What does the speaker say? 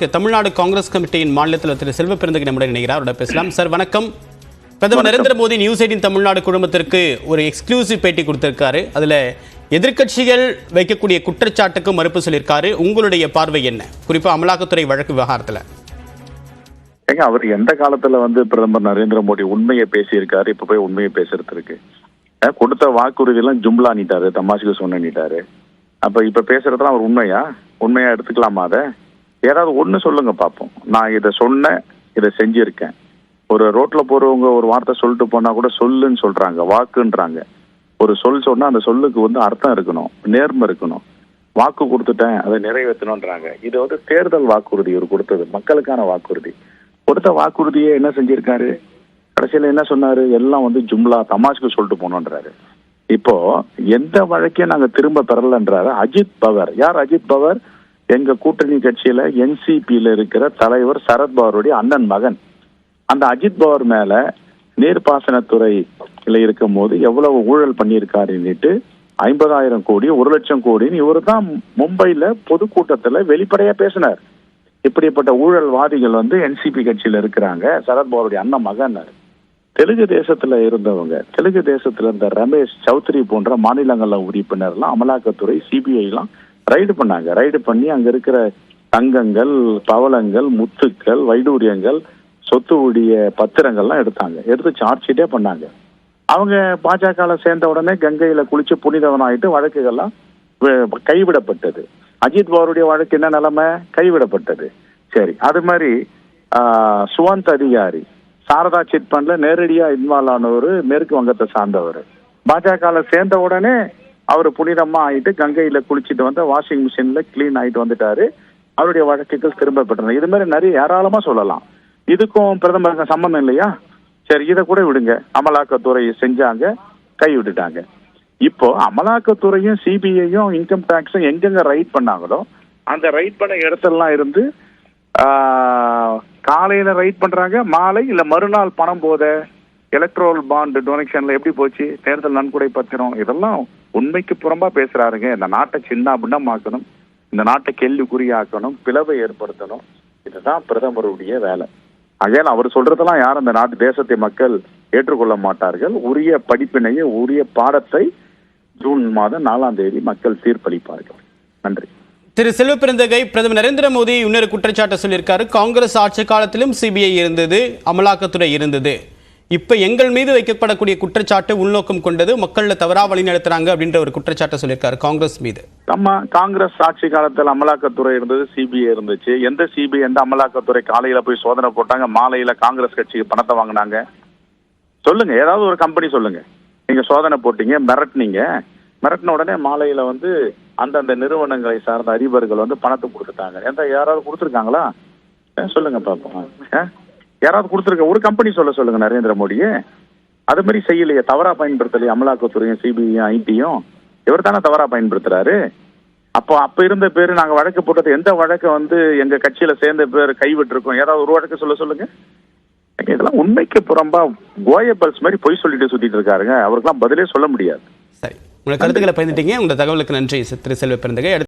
தமிழ்நாடு காங்கிரஸ் கமிட்டியின் மாநில தலைவர் திரு செல்வ பெருந்தகை நம்முடன் இணைகிறார். அவரோட பேசலாம். சார் வணக்கம். பிரதமர் நரேந்திர மோடி நியூஸ் 18 தமிழ்நாடு குழுமத்திற்கு ஒரு எக்ஸ்க்ளூசிவ் பேட்டி கொடுத்திருக்காரு. அதுல எதிர்க்கட்சிகள் வைக்கக்கூடிய குற்றச்சாட்டுக்கு மறுப்பு சொல்லியிருக்காரு. உங்களுடைய பார்வை என்ன, குறிப்பா அமலாக்கத்துறை வழக்கு விவகாரத்துல? அவர் எந்த காலத்துல பிரதமர் நரேந்திர மோடி உண்மையை பேசியிருக்காரு, இப்ப போய் உண்மையை பேசுறதுக்கு கொடுத்த வாக்குறுதி எல்லாம் ஜும்லா நீட்டாரு, தமாஷுக்கு சொன்ன நீட்டாரு. அப்ப இப்ப பேசுறதுலாம் அவர் உண்மையா எடுத்துக்கலாமா? அதை ஏதாவது ஒண்ணு சொல்லுங்க பாப்போம். நான் இதை சொன்னேன், இதை செஞ்சிருக்கேன். ஒரு ரோட்ல போறவங்க ஒரு வார்த்தை சொல்லிட்டு போனா கூட சொல்லுன்னு சொல்றாங்க, வாக்குன்றாங்க. ஒரு சொல் சொன்னா அந்த சொல்லுக்கு அர்த்தம் இருக்கணும், நேர்மை இருக்கணும். வாக்கு கொடுத்துட்டேன், அதை நிறைவேற்றணும்ன்றாங்க. இது தேர்தல் வாக்குறுதி இவர் கொடுத்தது, மக்களுக்கான வாக்குறுதி. கொடுத்த வாக்குறுதியை என்ன செஞ்சிருக்காரு? கடைசியில என்ன சொன்னாரு? எல்லாம் ஜும்லா தமாஷ்க்கு சொல்லிட்டு போனோன்றாரு. இப்போ எந்த வழக்கையும் நாங்க திரும்ப பெறலன்றாரு அஜித் பவர். யார் அஜித் பவர்? எங்க கூட்டணி கட்சியில என்சிபியில இருக்கிற தலைவர் சரத்பவருடைய அண்ணன் மகன். அந்த அஜித் பவர் மேல நீர்ப்பாசனத்துறையில இருக்கும் போது எவ்வளவு ஊழல் பண்ணியிருக்காருன்னுட்டு 50,000 கோடி 1 லட்சம் கோடின்னு இவரு தான் மும்பைல பொதுக்கூட்டத்துல வெளிப்படையா பேசினார். இப்படிப்பட்ட ஊழல்வாதிகள் என்சிபி கட்சியில இருக்கிறாங்க. சரத்பவருடைய அண்ணன் மகன். தெலுங்கு தேசத்துல இருந்த ரமேஷ் சௌத்ரி போன்ற மாநிலங்கள உறுப்பினர்லாம் அமலாக்கத்துறை சிபிஐ எல்லாம் ரைடு பண்ணாங்க. ரைடு பண்ணி அங்க இருக்கிற தங்கங்கள், பவளங்கள், முத்துக்கள், வைடூரியங்கள், சொத்து உடைய பத்திரங்கள்லாம் எடுத்து சார்ஜ் ஷீட்டே பண்ணாங்க. அவங்க பாஜக சேர்ந்த உடனே கங்கையில குளிச்சு புனிதவனாயிட்டு வழக்குகள்லாம் கைவிடப்பட்டது. அஜித் பவருடைய வழக்கு என்ன நிலைமை? கைவிடப்பட்டது. சரி, அது மாதிரி சுவந்த் அதிகாரி சாரதா சிட் ஃபண்ட்ல நேரடியா இன்வால்வ் ஆனவர், மேற்கு வங்கத்தை சார்ந்தவர். பாஜக சேர்ந்த உடனே அவர் புனிதமா ஆயிட்டு கங்கையில குளிச்சுட்டு வாஷிங் மிஷின்ல கிளீன் ஆயிட்டு வந்துட்டாரு. அவருடைய வழக்குகள் திரும்ப பெற்றன. இது மாதிரி நிறைய ஏராளமா சொல்லலாம். இதுக்கும் பிரதமருக்கு சம்பந்தம் இல்லையா? சரி, இதை கூட விடுங்க. அமலாக்கத்துறை செஞ்சாங்க, கை விட்டுட்டாங்க. இப்போ அமலாக்கத்துறையும் சிபிஐயும் இன்கம் டாக்ஸும் எங்கெங்க ரைட் பண்ணாங்களோ அந்த ரைட் பண்ண இடத்தெல்லாம் இருந்து காலையில ரைட் பண்றாங்க, மாலை இல்ல மறுநாள் பணம் போத எலக்ட்ரோல் பாண்ட் டொனேஷன்ல எப்படி போச்சு, தேர்தல் நன்கொடை பத்திரம், இதெல்லாம் உண்மைக்கு புறம்பா பேசுறாருங்க. இந்த நாட்டை சின்ன பின்னமாக்கணும், இந்த நாட்டை கேள்விக்குறியாக்கணும், பிளவை ஏற்படுத்தணும். இதுதான் பிரதமருடைய வேலை. ஆகையால் அவர் சொல்றதெல்லாம் யாரும் இந்த நாட்டு தேசத்தை மக்கள் ஏற்றுக்கொள்ள மாட்டார்கள். உரிய படிப்பினையை, உரிய பாடத்தை ஜூன் மாதம் 4ஆம் தேதி மக்கள் தீர்ப்பளிப்பார்கள். நன்றி. திரு செல்வ பெருந்தகை, பிரதமர் நரேந்திர மோடி இன்னொரு குற்றச்சாட்டை சொல்லியிருக்காரு. காங்கிரஸ் ஆட்சி காலத்திலும் சிபிஐ இருந்தது, அமலாக்கத்துறை இருந்தது. இப்ப எங்கள் மீது வைக்கப்படக்கூடிய குற்றச்சாட்டு உள்நோக்கம் கொண்டது, மக்கள்ல தவறா வழி நடத்துறாங்க அப்படின்ற ஒரு குற்றச்சாட்டை சொல்லியிருக்காரு காங்கிரஸ் மீது. நம்ம காங்கிரஸ் ஆட்சி காலத்தில் அமலாக்கத்துறை இருந்தது, சிபிஐ இருந்துச்சு. எந்த சிபிஐ, எந்த அமலாக்கத்துறை காலையில போய் சோதனை போட்டாங்க, மாலையில காங்கிரஸ் கட்சிக்கு பணத்தை வாங்கினாங்க? சொல்லுங்க, ஏதாவது ஒரு கம்பெனி சொல்லுங்க. நீங்க சோதனை போட்டீங்க, மிரட்டின உடனே மாலையில அந்தந்த நிறுவனங்களை சார்ந்த அதிபர்கள் பணத்தை கொடுத்துட்டாங்க. யாராவது கொடுத்துருக்காங்களா? சொல்லுங்க பாப்போம். யாராவது கொடுத்துருக்க ஒரு கம்பெனி சொல்லுங்க நரேந்திர மோடியே. அது மாதிரி செய்யலையே, தவறா பயன்படுத்தலையே அமலாக்கத்துறையும் சிபிஐயும் ஐடியும். இவர் தானே தவறா பயன்படுத்துறாரு. அப்ப இருந்த பேரு நாங்க வழக்கு போட்டது, எந்த வழக்கு எங்க கட்சியில சேர்ந்த பேர் கைவிட்டு இருக்கோம்? ஏதாவது ஒரு வழக்கு சொல்லுங்க. இதெல்லாம் உண்மைக்கு புறம்பா கோயபல்ஸ் மாதிரி பொய் சொல்லிட்டு சுத்திட்டு இருக்காருங்க. அவருக்கெல்லாம் பதிலே சொல்ல முடியாது. சரி, உங்க கருத்துக்களை பயந்துட்டீங்க. உங்க தகவலுக்கு நன்றி திரு செல்வ பெருந்தகை.